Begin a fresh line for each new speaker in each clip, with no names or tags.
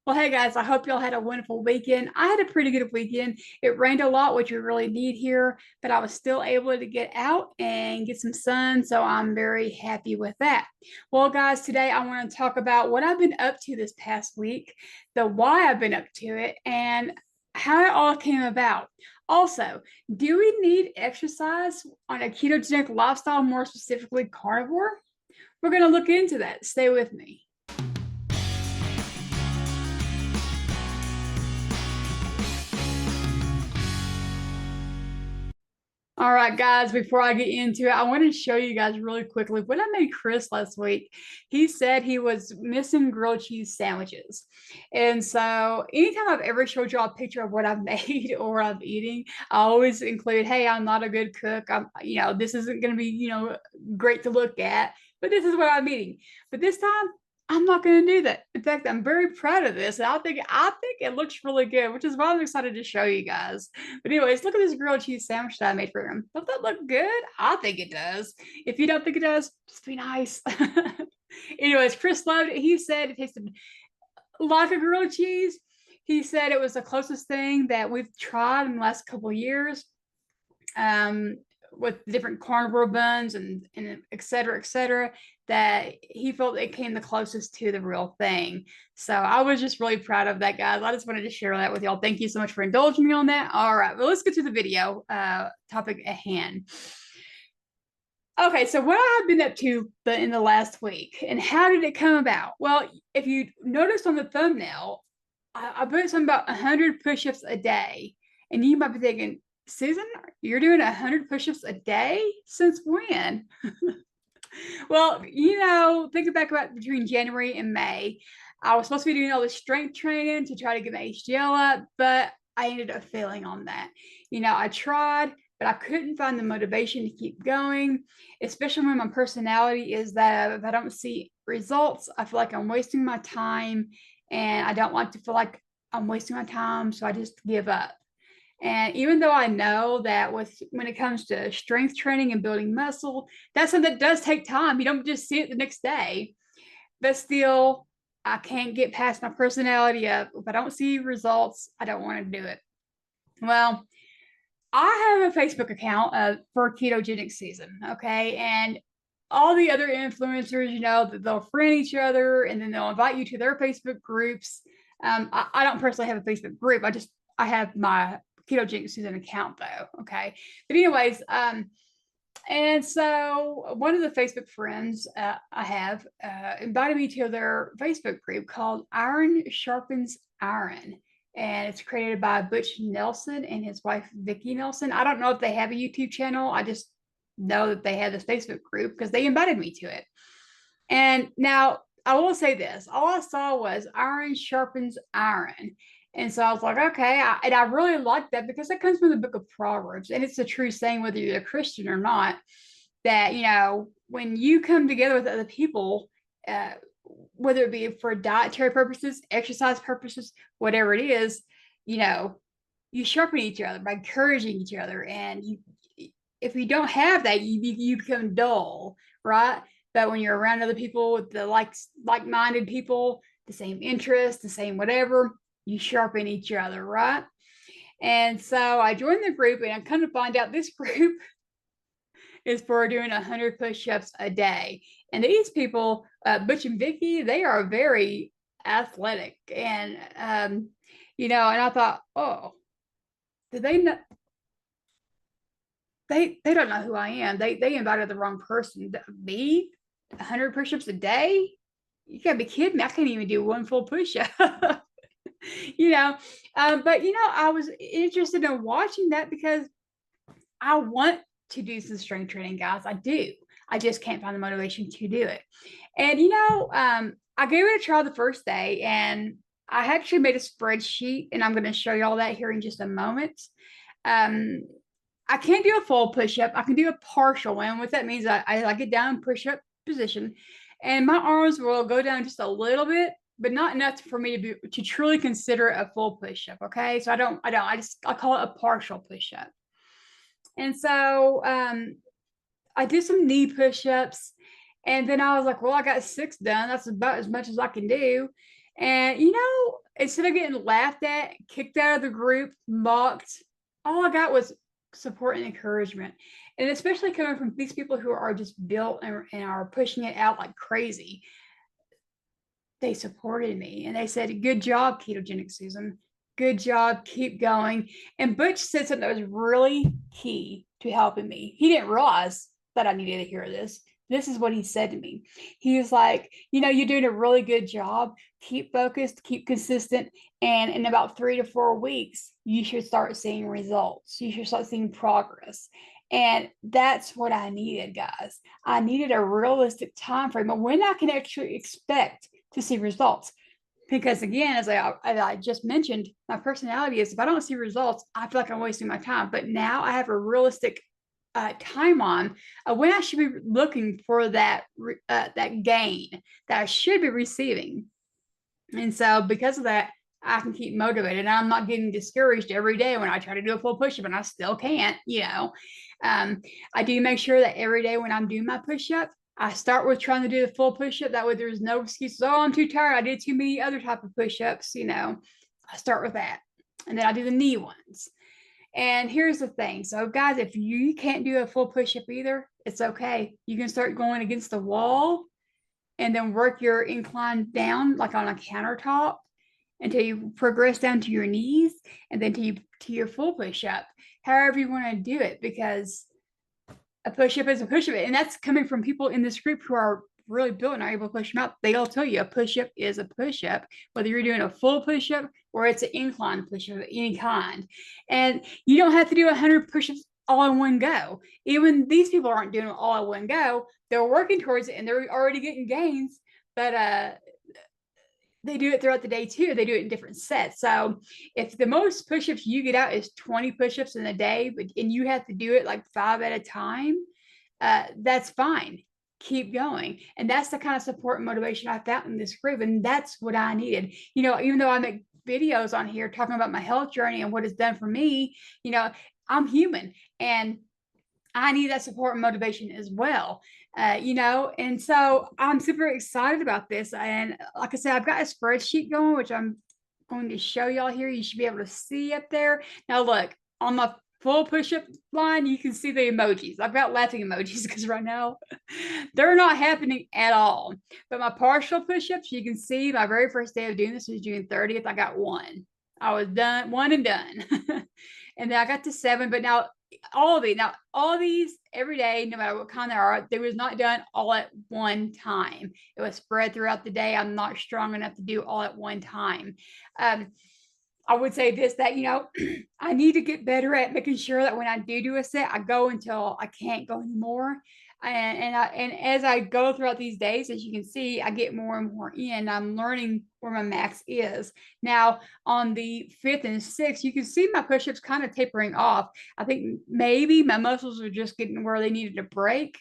Well, hey guys, I hope y'all had a wonderful weekend. I had a pretty good weekend. It rained a lot, which we really need here, but I was still able to get out and get some sun, so I'm very happy with that. Well, guys, today I want to talk about what I've been up to this past week, the why I've been up to it, and how it all came about. Also, do we need exercise on a ketogenic lifestyle, more specifically carnivore? We're going to look into that. Stay with me. All right, guys, before I get into it, I want to show you guys really quickly what I made Chris last week. He said he was missing grilled cheese sandwiches. And so anytime I've ever showed you a picture of what I've made or I'm eating, I always include, hey, I'm not a good cook. This isn't going to be, great to look at, but this is what I'm eating. But this time, I'm not going to do that. In fact, I'm very proud of this. And I think it looks really good, which is why I'm excited to show you guys. But anyways, look at this grilled cheese sandwich that I made for him. Does that look good? I think it does. If you don't think it does, just be nice. Anyways, Chris loved it. He said it tasted like a grilled cheese. He said it was the closest thing that we've tried in the last couple of years. With different carnivore buns and et cetera, that he felt it came the closest to the real thing. So I was just really proud of that, guys. I just wanted to share that with y'all. Thank you so much for indulging me on that. All right, well, let's get to the video topic at hand. Okay, so what I've been up to in the last week and how did it come about? Well, if you noticed on the thumbnail, I put something about 100 push-ups a day. And you might be thinking, Susan, you're doing 100 push-ups a day? Since when? Well, thinking back about between January and May, I was supposed to be doing all this strength training to try to get my HDL up, but I ended up failing on that. I tried, but I couldn't find the motivation to keep going, especially when my personality is that if I don't see results, I feel like I'm wasting my time, and I don't like to feel like I'm wasting my time, so I just give up. And even though I know that when it comes to strength training and building muscle, that's something that does take time. You don't just see it the next day. But still, I can't get past my personality of if I don't see results, I don't want to do it. Well, I have a Facebook account for ketogenic season, okay? And all the other influencers, they'll friend each other and then they'll invite you to their Facebook groups. I don't personally have a Facebook group. I have my ketogenic season account though. Okay. But anyways, and so one of the Facebook friends I have invited me to their Facebook group called Iron Sharpens Iron. And it's created by Butch Nelson and his wife, Vicki Nelson. I don't know if they have a YouTube channel. I just know that they have this Facebook group because they invited me to it. And now I will say this, all I saw was iron sharpens iron. And so I was like, okay. And I really like that because that comes from the book of Proverbs. And it's a true saying, whether you're a Christian or not, that, when you come together with other people, whether it be for dietary purposes, exercise purposes, whatever it is, you sharpen each other by encouraging each other. And if you don't have that, you become dull, right? But when you're around other people with the like-minded people, the same interests, the same whatever, you sharpen each other, right? And so I joined the group, and I come to find out this group is for doing 100 push-ups a day. And these people, Butch and Vicky, they are very athletic. And, and I thought, oh, did they not? They don't know who I am. They invited the wrong person. Me, 100 push-ups a day? You gotta be kidding me. I can't even do one full push-up. But I was interested in watching that because I want to do some strength training, guys. I do. I just can't find the motivation to do it. And I gave it a try the first day, and I actually made a spreadsheet, and I'm going to show you all that here in just a moment. I can't do a full push-up. I can do a partial one. What that means, I get down in push-up position, and my arms will go down just a little bit, but not enough for me to truly consider a full push-up. Okay, so I call it a partial push-up. And so I did some knee push-ups, and then I was like, well, I got 6 done. That's about as much as I can do. And instead of getting laughed at, kicked out of the group, mocked, all I got was support and encouragement. And especially coming from these people who are just built and are pushing it out like crazy. They supported me and they said, "Good job, ketogenic Susan. Good job. Keep going." And Butch said something that was really key to helping me. He didn't realize that I needed to hear this. This is what he said to me. He was like, "You're doing a really good job. Keep focused, keep consistent. And in about 3 to 4 weeks, you should start seeing results. You should start seeing progress." And that's what I needed, guys. I needed a realistic time frame of when I can actually expect to see results. Because again, as I just mentioned, my personality is if I don't see results, I feel like I'm wasting my time. But now I have a realistic timeline of when I should be looking for that gain that I should be receiving. And so because of that, I can keep motivated. And I'm not getting discouraged every day when I try to do a full push-up and I still can't, I do make sure that every day when I'm doing my push-up, I start with trying to do the full push-up. That way there's no excuses. Oh, I'm too tired. I did too many other type of push-ups, I start with that. And then I do the knee ones. And here's the thing. So guys, if you can't do a full push-up either, it's okay. You can start going against the wall and then work your incline down like on a countertop until you progress down to your knees and then to your full push-up, however you want to do it, because a push-up is a push-up. And that's coming from people in this group who are really built and are able to push them up. They'll tell you a push-up is a push-up, whether you're doing a full push-up or it's an incline push-up of any kind. And you don't have to do 100 push-ups all in one go. Even these people aren't doing it all in one go. They're working towards it and they're already getting gains, but they do it throughout the day too. They do it in different sets. So if the most push-ups you get out is 20 push-ups in a day, and you have to do it like 5 at a time, that's fine. Keep going. And that's the kind of support and motivation I found in this group. And that's what I needed. Even though I make videos on here talking about my health journey and what it's done for me, I'm human and I need that support and motivation as well. And so I'm super excited about this. And like I said, I've got a spreadsheet going, which I'm going to show y'all here. You should be able to see up there. Now look, on my full push-up line, you can see the emojis. I've got laughing emojis because right now they're not happening at all. But my partial push-ups, you can see my very first day of doing this was June 30th. I got 1. I was done, 1 and done. And then I got to 7, but now all these every day, no matter what kind they are, they was not done all at one time. It was spread throughout the day. I'm not strong enough to do all at one time. I would say this, that, I need to get better at making sure that when I do a set, I go until I can't go anymore. And as I go throughout these days, as you can see, I get more and more in. I'm learning where my max is. Now, on the 5th and 6th, you can see my push-ups kind of tapering off. I think maybe my muscles are just getting where they needed to break.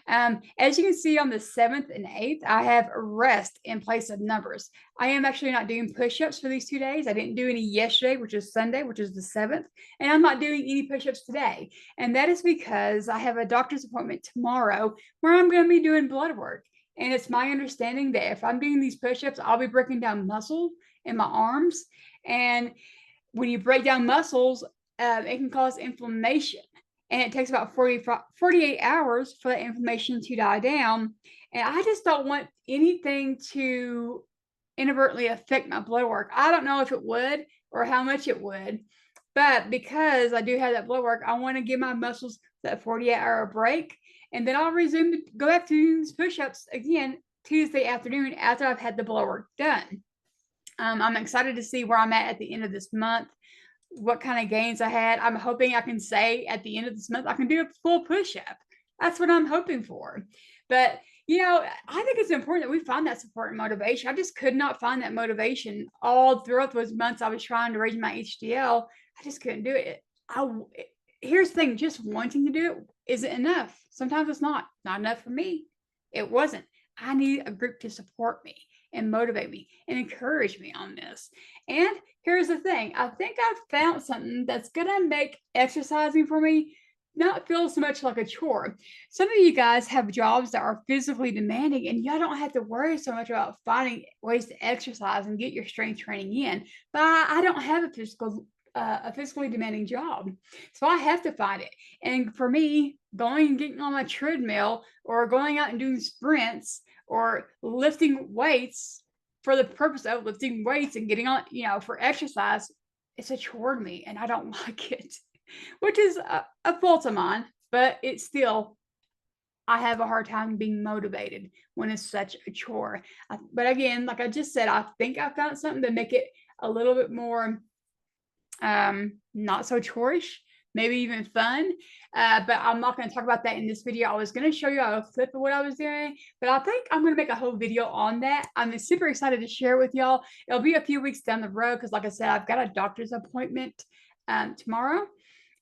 As you can see on the 7th and 8th, I have a rest in place of numbers. I am actually not doing push-ups for these 2 days. I didn't do any yesterday, which is Sunday, which is the 7th, and I'm not doing any push-ups today. And that is because I have a doctor's appointment tomorrow where I'm going to be doing blood work. And it's my understanding that if I'm doing these push-ups, I'll be breaking down muscle in my arms. And when you break down muscles, it can cause inflammation. And it takes about 48 hours for that inflammation to die down. And I just don't want anything to inadvertently affect my blood work. I don't know if it would or how much it would, but because I do have that blood work, I want to give my muscles that 48-hour break. And then I'll resume to go back to these push-ups again Tuesday afternoon after I've had the blood work done. I'm excited to see where I'm at the end of this month, what kind of gains I had. I'm hoping I can say at the end of this month, I can do a full push-up. That's what I'm hoping for. But, I think it's important that we find that support and motivation. I just could not find that motivation all throughout those months I was trying to raise my HDL. I just couldn't do it. Here's the thing, just wanting to do it isn't enough. Sometimes it's not enough for me. It wasn't. I need a group to support me and motivate me and encourage me on this. And here's the thing. I think I've found something that's going to make exercising for me not feel so much like a chore. Some of you guys have jobs that are physically demanding, and y'all don't have to worry so much about finding ways to exercise and get your strength training in. But I don't have a physically demanding job, so I have to find it. And for me, going and getting on my treadmill or going out and doing sprints or lifting weights for the purpose of lifting weights and getting on, for exercise, it's a chore to me, and I don't like it, which is a fault of mine, but it's still, I have a hard time being motivated when it's such a chore. But again, like I just said, I think I found something to make it a little bit more not so chorish, maybe even fun. But I'm not going to talk about that in this video. I was going to show you a clip of what I was doing, but I think I'm going to make a whole video on that. I'm super excited to share with y'all. It'll be a few weeks down the road because, like I said, I've got a doctor's appointment tomorrow.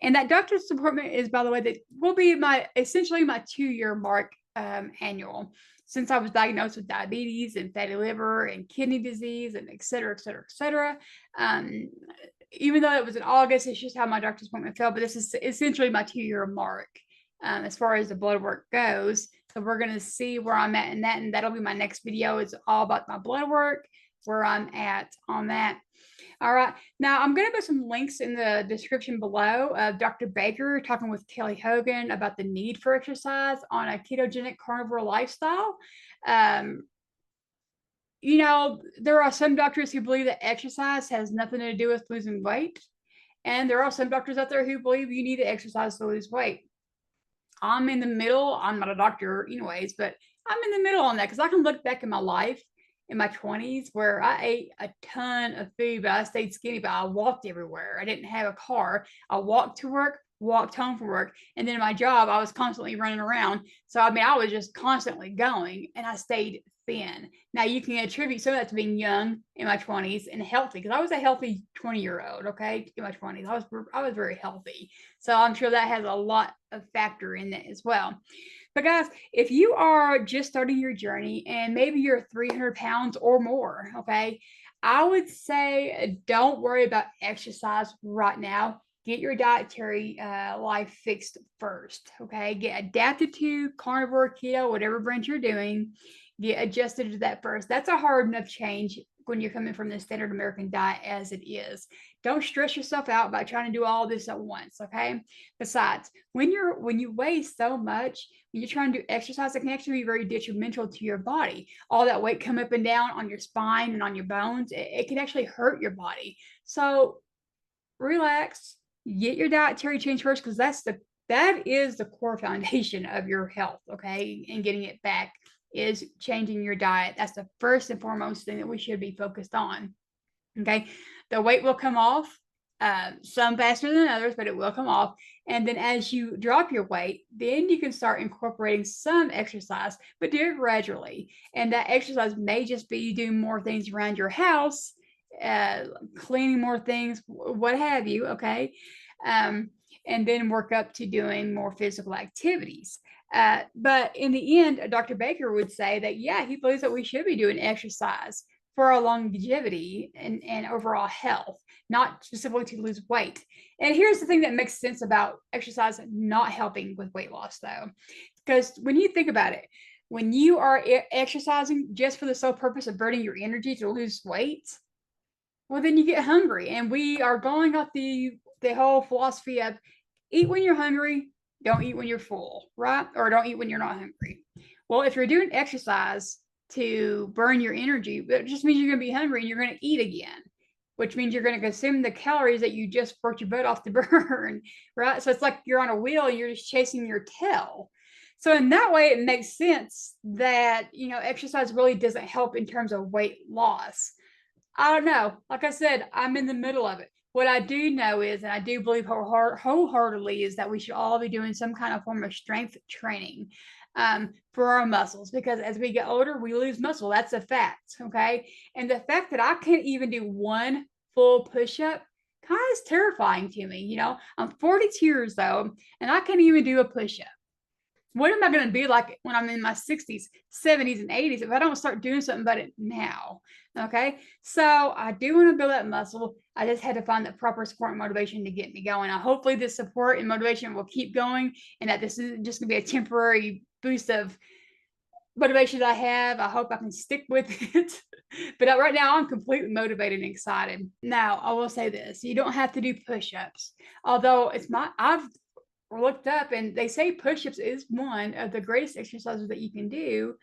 And that doctor's appointment is, by the way, that will be essentially my 2-year mark annual. Since I was diagnosed with diabetes and fatty liver and kidney disease and et cetera, et cetera, et cetera. Even though it was in August, it's just how my doctor's appointment fell. But this is essentially my 2-year mark as far as the blood work goes. So we're going to see where I'm at in that. And that'll be my next video. It's all about my blood work, where I'm at on that. All right. Now, I'm going to put some links in the description below of Dr. Baker talking with Kelly Hogan about the need for exercise on a ketogenic carnivore lifestyle. There are some doctors who believe that exercise has nothing to do with losing weight. And there are some doctors out there who believe you need to exercise to lose weight. I'm in the middle. I'm not a doctor anyways, but I'm in the middle on that because I can look back in my life in my 20s where I ate a ton of food, but I stayed skinny, but I walked everywhere. I didn't have a car. I walked to work, walked home from work. And then in my job, I was constantly running around. So, I was just constantly going and I stayed thin. Now, you can attribute some of that to being young in my 20s and healthy because I was a healthy 20-year-old, okay, in my 20s. I was very healthy. So I'm sure that has a lot of factor in that as well. But guys, if you are just starting your journey and maybe you're 300 pounds or more, okay, I would say don't worry about exercise right now. Get your dietary life fixed first, okay? Get adapted to carnivore, keto, whatever brand you're doing. Get adjusted to that first. That's a hard enough change when you're coming from the standard American diet as it is. Don't stress yourself out by trying to do all this at once, okay? Besides, when you weigh so much, when you're trying to do exercise, it can actually be very detrimental to your body. All that weight come up and down on your spine and on your bones, it can actually hurt your body. So relax, get your dietary change first because that is the core foundation of your health, okay? And getting it back is changing your diet. That's the first and foremost thing that we should be focused on. Okay, the weight will come off, some faster than others, but it will come off. And then as you drop your weight, then you can start incorporating some exercise, but do it gradually. And that exercise may just be doing more things around your house, cleaning more things, what have you, okay? And then work up to doing more physical activities. But in the end, Dr. Baker would say that, yeah, he believes that we should be doing exercise for our longevity and overall health, not specifically to lose weight. And here's the thing that makes sense about exercise not helping with weight loss, though, because when you think about it, when you are exercising just for the sole purpose of burning your energy to lose weight, well, then you get hungry. And we are going off the whole philosophy of eat when you're hungry, don't eat when you're full, right? Or don't eat when you're not hungry. Well, if you're doing exercise to burn your energy, it just means you're going to be hungry and you're going to eat again, which means you're going to consume the calories that you just worked your butt off to burn, right? So it's like you're on a wheel and you're just chasing your tail. So in that way, it makes sense that, exercise really doesn't help in terms of weight loss. I don't know. Like I said, I'm in the middle of it. What I do know is, and I do believe wholeheartedly, is that we should all be doing some kind of form of strength training for our muscles, because as we get older, we lose muscle. That's a fact, okay? And the fact that I can't even do one full push-up kind of is terrifying to me. I'm 42 years old, and I can't even do a push-up. What am I going to be like when I'm in my 60s, 70s, and 80s if I don't start doing something about it now? Okay. So I do want to build that muscle. I just had to find the proper support and motivation to get me going. Hopefully this support and motivation will keep going, and that this isn't just going to be a temporary boost of motivation that I have. I hope I can stick with it. But right now I'm completely motivated and excited. Now I will say this: you don't have to do push-ups. Although I've looked up and they say push-ups is one of the greatest exercises that you can do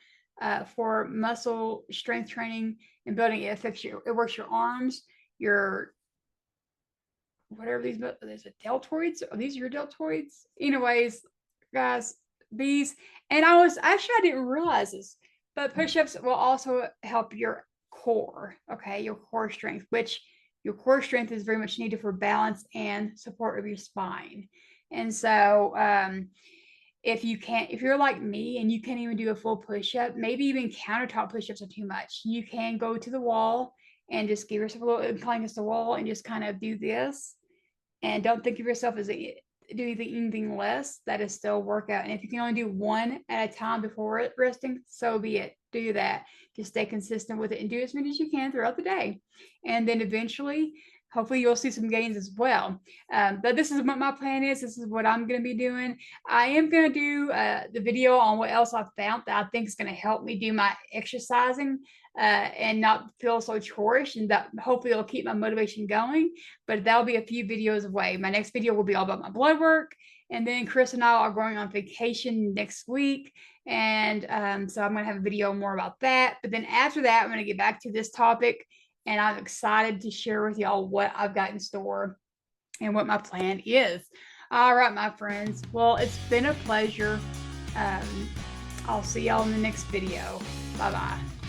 for muscle strength training and building. It works your arms, your whatever there's a deltoids. Are these your deltoids? Anyways, guys, these, and I didn't realize this, but push-ups will also help your core, okay, your core strength, which your core strength is very much needed for balance and support of your spine. And so if you're like me and you can't even do a full push-up, maybe even countertop push-ups are too much, you can go to the wall and just give yourself a little incline against the wall and just kind of do this, and don't think of yourself as doing anything less. That is still workout. And if you can only do one at a time before resting, so be it. Do that. Just stay consistent with it and do as many as you can throughout the day. And then eventually, hopefully you'll see some gains as well. But this is what my plan is. This is what I'm going to be doing. I am going to do the video on what else I've found that I think is going to help me do my exercising and not feel so chorish, and that hopefully it'll keep my motivation going. But that'll be a few videos away. My next video will be all about my blood work, and then Chris and I are going on vacation next week, and so I'm going to have a video more about that. But then after that, I'm going to get back to this topic, and I'm excited to share with y'all what I've got in store and what my plan is. All right, my friends. Well, it's been a pleasure. I'll see y'all in the next video. Bye-bye.